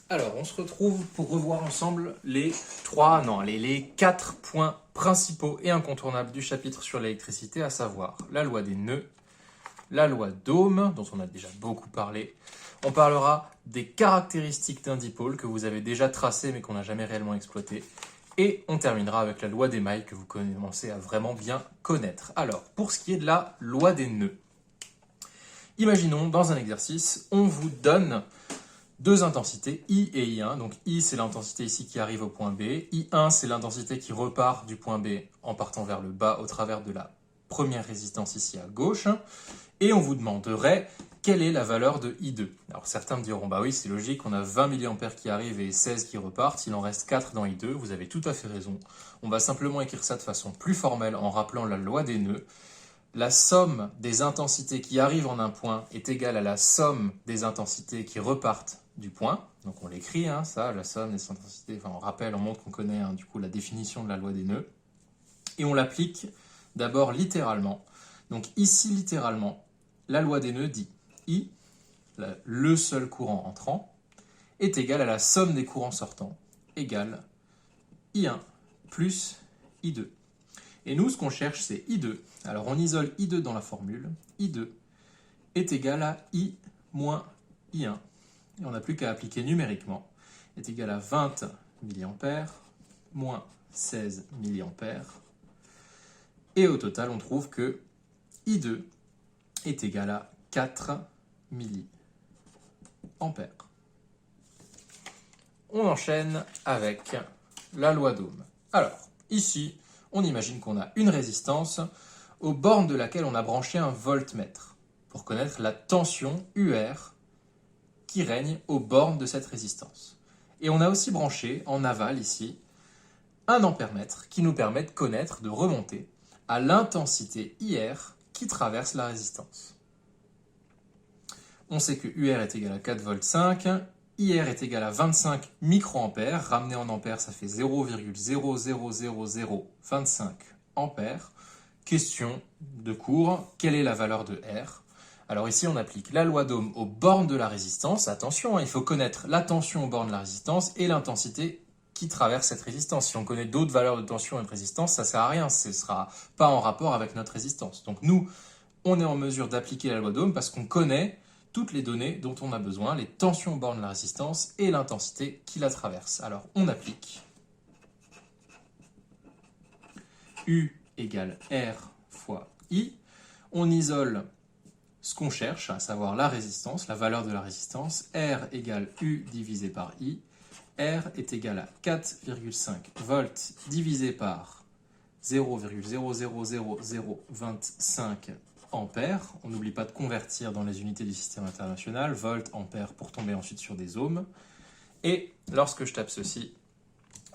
Alors, on se retrouve pour revoir ensemble les 4 points principaux et incontournables du chapitre sur l'électricité, à savoir la loi des nœuds, la loi d'Ohm, dont on a déjà beaucoup parlé. On parlera des caractéristiques d'un dipôle que vous avez déjà tracé mais qu'on n'a jamais réellement exploité. Et on terminera avec la loi des mailles que vous commencez à vraiment bien connaître. Alors, pour ce qui est de la loi des nœuds, imaginons dans un exercice, on vous donne deux intensités, I et I1. Donc I, c'est l'intensité ici qui arrive au point B. I1, c'est l'intensité qui repart du point B en partant vers le bas au travers de la première résistance ici à gauche. Et on vous demanderait quelle est la valeur de I2. Alors certains me diront, bah oui, c'est logique, on a 20 mA qui arrivent et 16 qui repartent. Il en reste 4 dans I2. Vous avez tout à fait raison. On va simplement écrire ça de façon plus formelle en rappelant la loi des nœuds. La somme des intensités qui arrivent en un point est égale à la somme des intensités qui repartent du point. Donc on l'écrit, ça, la somme des intensités, enfin on rappelle, on montre qu'on connaît du coup la définition de la loi des nœuds. Et on l'applique d'abord littéralement. Donc ici, littéralement, la loi des nœuds dit I, le seul courant entrant, est égal à la somme des courants sortants, égale I1 plus I2. Et nous, ce qu'on cherche, c'est I2. Alors, on isole I2 dans la formule. I2 est égal à I moins I1. Et on n'a plus qu'à appliquer numériquement. Est égal à 20 mA moins 16 mA. Et au total, on trouve que I2 est égal à 4 mA. On enchaîne avec la loi d'Ohm. Alors, ici, on imagine qu'on a une résistance aux bornes de laquelle on a branché un voltmètre pour connaître la tension UR qui règne aux bornes de cette résistance. Et on a aussi branché en aval ici un ampèremètre qui nous permet de connaître, de remonter à l'intensité IR qui traverse la résistance. On sait que UR est égal à 4 volts 5, IR est égal à 25 microampères, ramené en ampères, ça fait 0,00025 ampères. Question de cours, quelle est la valeur de R? Alors ici, on applique la loi d'Ohm aux bornes de la résistance. Attention, il faut connaître la tension aux bornes de la résistance et l'intensité qui traverse cette résistance. Si on connaît d'autres valeurs de tension et de résistance, ça ne sert à rien, ce ne sera pas en rapport avec notre résistance. Donc nous, on est en mesure d'appliquer la loi d'Ohm parce qu'on connaît toutes les données dont on a besoin, les tensions aux bornes de la résistance et l'intensité qui la traverse. Alors, on applique U égale R fois I. On isole ce qu'on cherche, à savoir la résistance, la valeur de la résistance. R égale U divisé par I. R est égal à 4,5 volts divisé par 0,00025 ampères. On n'oublie pas de convertir dans les unités du système international, volt, ampère, pour tomber ensuite sur des ohms. Et lorsque je tape ceci,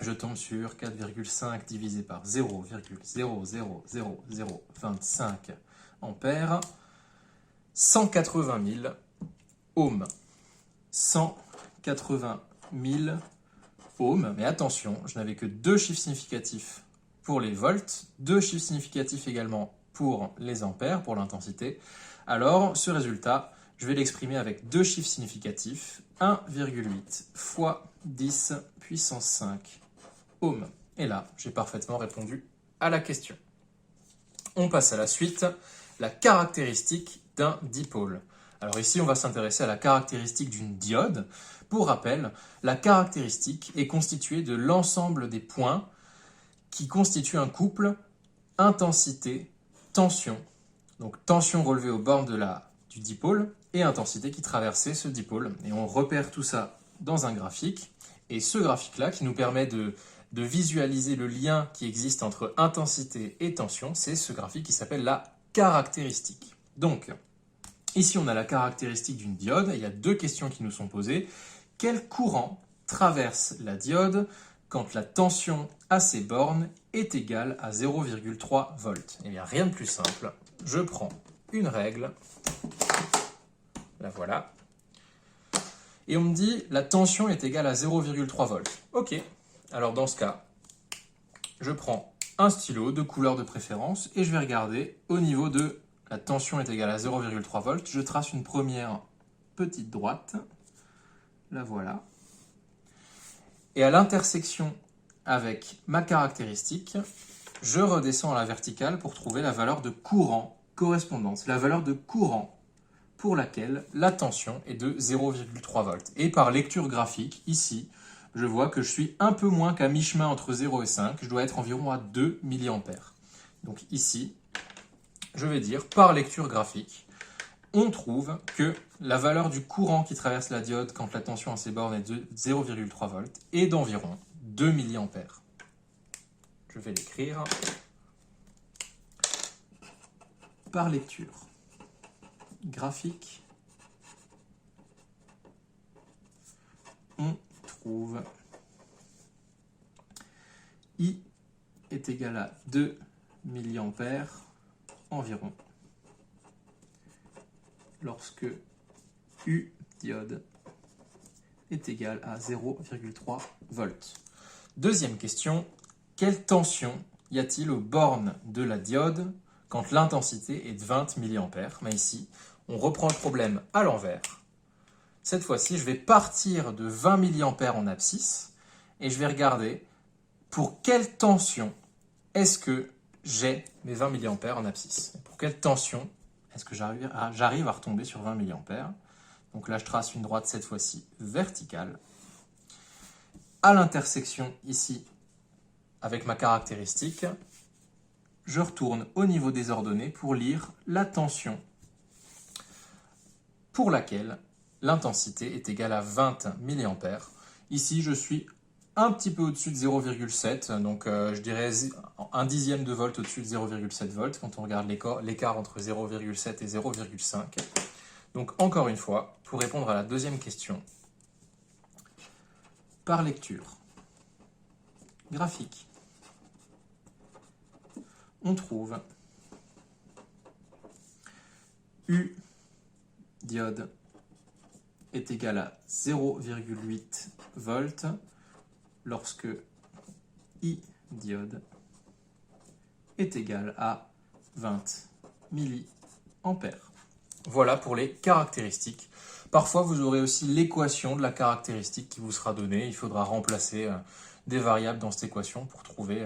je tombe sur 4,5 divisé par 0,00025 ampères, 180 000 ohms. 180 000 ohms, mais attention, je n'avais que deux chiffres significatifs pour les volts, deux chiffres significatifs également pour les ampères, pour l'intensité. Alors, ce résultat, je vais l'exprimer avec deux chiffres significatifs, 1,8 fois 10 puissance 5 ohms. Et là, j'ai parfaitement répondu à la question. On passe à la suite, la caractéristique d'un dipôle. Alors ici, on va s'intéresser à la caractéristique d'une diode. Pour rappel, la caractéristique est constituée de l'ensemble des points qui constituent un couple intensité-tension. Donc tension relevée aux bornes du dipôle et intensité qui traversait ce dipôle. Et on repère tout ça dans un graphique. Et ce graphique-là, qui nous permet de visualiser le lien qui existe entre intensité et tension, c'est ce graphique qui s'appelle la caractéristique. Donc, ici, on a la caractéristique d'une diode. Il y a deux questions qui nous sont posées. Quel courant traverse la diode quand la tension à ses bornes est égale à 0,3 volts? Eh bien, rien de plus simple. Je prends une règle. La voilà. Et on me dit la tension est égale à 0,3 volts. Ok. Alors, dans ce cas, je prends un stylo de couleur de préférence et je vais regarder au niveau de la tension est égale à 0,3 volts. Je trace une première petite droite. La voilà. Et à l'intersection avec ma caractéristique, je redescends à la verticale pour trouver la valeur de courant correspondante, la valeur de courant pour laquelle la tension est de 0,3 volts. Et par lecture graphique, ici, je vois que je suis un peu moins qu'à mi-chemin entre 0 et 5. Je dois être environ à 2 mA. Donc ici, je vais dire, par lecture graphique, on trouve que la valeur du courant qui traverse la diode quand la tension à ses bornes est de 0,3 volts est d'environ 2 mA. Je vais l'écrire par lecture graphique. On trouve I est égal à 2 mA environ lorsque U diode est égal à 0,3 volts. Deuxième question, quelle tension y a-t-il aux bornes de la diode quand l'intensité est de 20 mA? Mais ici, on reprend le problème à l'envers. Cette fois-ci, je vais partir de 20 mA en abscisse et je vais regarder pour quelle tension est-ce que j'ai mes 20 mA en abscisse. Pour quelle tension est-ce que j'arrive à retomber sur 20 mA? Donc là, je trace une droite cette fois-ci verticale. À l'intersection ici, avec ma caractéristique, je retourne au niveau des ordonnées pour lire la tension pour laquelle l'intensité est égale à 20 mA. Ici, je suis un petit peu au-dessus de 0,7, donc je dirais un dixième de volt au-dessus de 0,7 volts quand on regarde l'écart entre 0,7 et 0,5. Donc encore une fois, pour répondre à la deuxième question, par lecture graphique, on trouve U diode est égal à 0,8 volts lorsque I diode est égal à 20 mA. Voilà pour les caractéristiques. Parfois, vous aurez aussi l'équation de la caractéristique qui vous sera donnée. Il faudra remplacer des variables dans cette équation pour trouver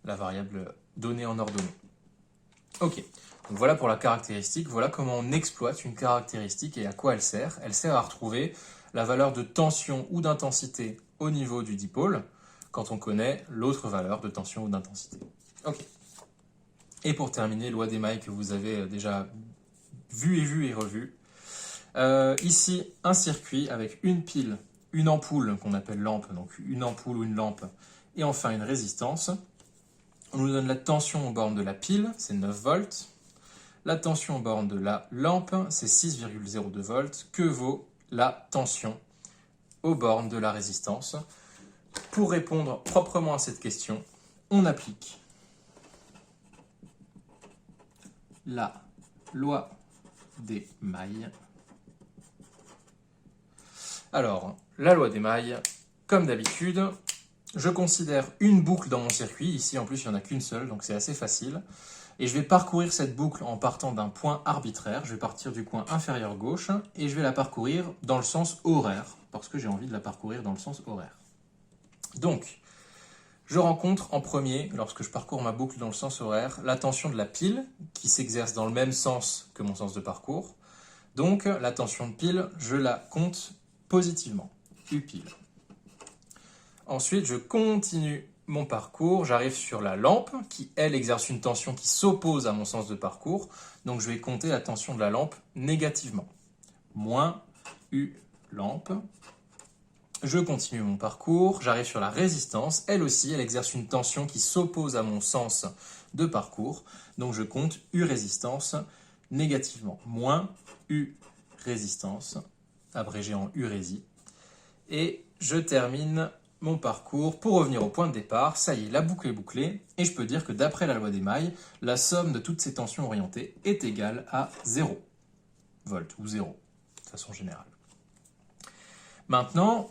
la variable donnée en ordonnée. Ok, donc voilà pour la caractéristique. Voilà comment on exploite une caractéristique et à quoi elle sert. Elle sert à retrouver la valeur de tension ou d'intensité au niveau du dipôle quand on connaît l'autre valeur de tension ou d'intensité. Ok. Et pour terminer, loi d'émail que vous avez déjà vu et revu. Ici, un circuit avec une pile, une ampoule qu'on appelle lampe, donc une ampoule ou une lampe, et enfin une résistance. On nous donne la tension aux bornes de la pile, c'est 9 volts. La tension aux bornes de la lampe, c'est 6,02 volts. Que vaut la tension aux bornes de la résistance? Pour répondre proprement à cette question, on applique la loi des mailles. Alors, la loi des mailles, comme d'habitude, je considère une boucle dans mon circuit. Ici, en plus, il n'y en a qu'une seule, donc c'est assez facile. Et je vais parcourir cette boucle en partant d'un point arbitraire. Je vais partir du coin inférieur gauche et je vais la parcourir dans le sens horaire, parce que j'ai envie de la parcourir dans le sens horaire. Donc, je rencontre en premier, lorsque je parcours ma boucle dans le sens horaire, la tension de la pile qui s'exerce dans le même sens que mon sens de parcours. Donc, la tension de pile, je la compte positivement, U pile. Ensuite, je continue mon parcours, j'arrive sur la lampe qui, elle, exerce une tension qui s'oppose à mon sens de parcours. Donc, je vais compter la tension de la lampe négativement. Moins U lampe. Je continue mon parcours, j'arrive sur la résistance. Elle aussi, elle exerce une tension qui s'oppose à mon sens de parcours. Donc, je compte U résistance négativement. Moins U résistance, abrégé en U rési. Et je termine mon parcours pour revenir au point de départ. Ça y est, la boucle est bouclée. Et je peux dire que d'après la loi des mailles, la somme de toutes ces tensions orientées est égale à 0 volts ou 0 de façon générale. Maintenant,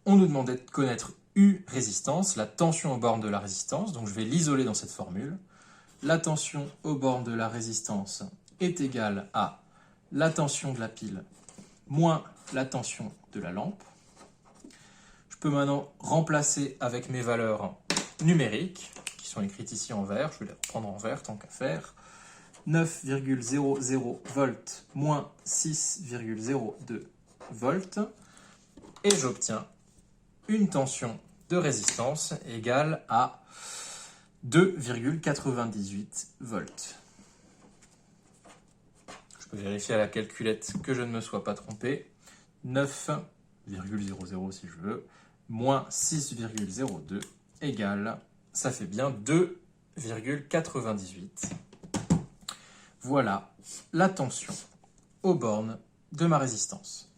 on nous demandait de connaître U résistance, la tension aux bornes de la résistance. Donc je vais l'isoler dans cette formule. La tension aux bornes de la résistance est égale à la tension de la pile moins la tension de la lampe. Je peux maintenant remplacer avec mes valeurs numériques, qui sont écrites ici en vert. Je vais les reprendre en vert tant qu'à faire. 9,00 volts moins 6,02 volts. Et j'obtiens une tension de résistance égale à 2,98 volts. Je peux vérifier à la calculette que je ne me sois pas trompé. 9,00 si je veux, moins 6,02 égale, ça fait bien 2,98. Voilà la tension aux bornes de ma résistance.